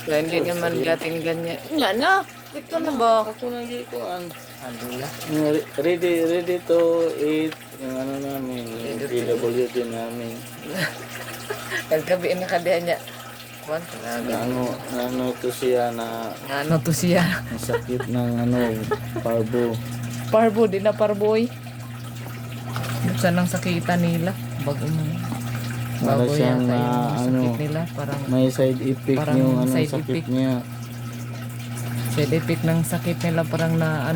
Kaya hindi naman gating ganyan. Nga na, ito na ba? Ako nang ikuan. Ano na? Ready to eat yung ano namin, yung PWD namin. Kagabi na kadihan niya. Kwan, Ano to siya na ano to siya? ang sakit ng parbo. Parbo, di na parboy. Saan ang sakitan nila? Bago mo. Para Bago siyang yata na yung sakit nila. Parang may side effect Parang yung side sakit effect. niya. side effect ng sakit nila. Parang na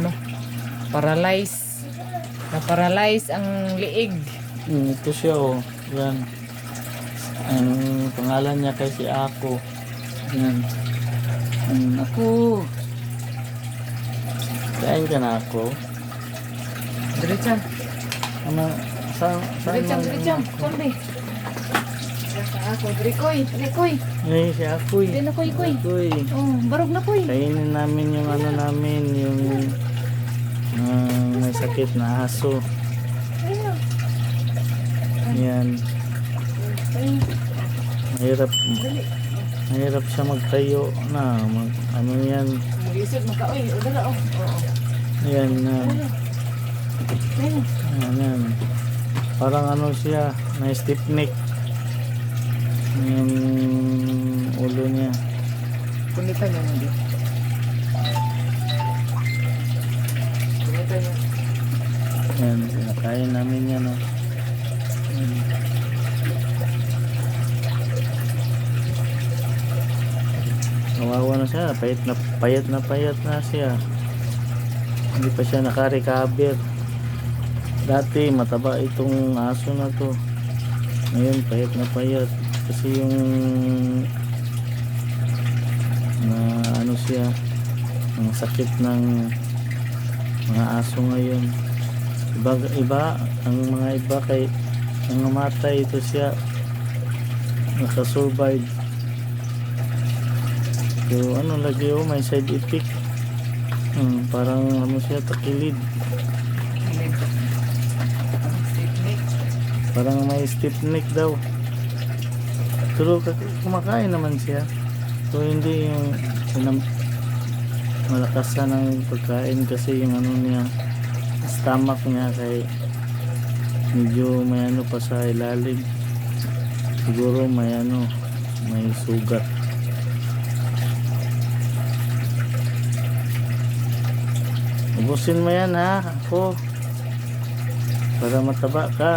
paralyze. Na-paralyze ang liig. Ito siya yan. Ang pangalan niya kasi Ako. Yan. Ako. Kain ka na ako. Diretsan. Ano? Saan Diretsan. Kundi. Ako, Drikoy. Ay, si Akoy. Di na koy. Akoy. Oh, barog na koy. Kainin namin yung namin, yung may sakit na aso. Yan. Mahirap siya magtayo na. Yan. Mag-isip, magka-oy. O, dala, oh. Yan. Yan. Parang siya, na stiff neck. Yung ulo niya. Kunitan niya hindi. Kunitan niya. Yan, pinakain namin yan. Nawawa na siya, payat na siya. Hindi pa siya naka-recover. Dati mataba itong aso na to. Ngayon payat na payat. Kasi yung siya, ang sakit ng mga aso ngayon. Iba ang mga iba kay ang namatay, ito siya nakasurvive. So lagi may side effect. Parang siya takilid. Parang may stiff neck daw. Pero kumakain naman siya. So hindi yung malakas ng pagkain kasi yung niya, stomach niya kay medyo may pa sa ilalim. Siguro may may sugat. Ubusin mo yan ha, ako. Para mataba ka.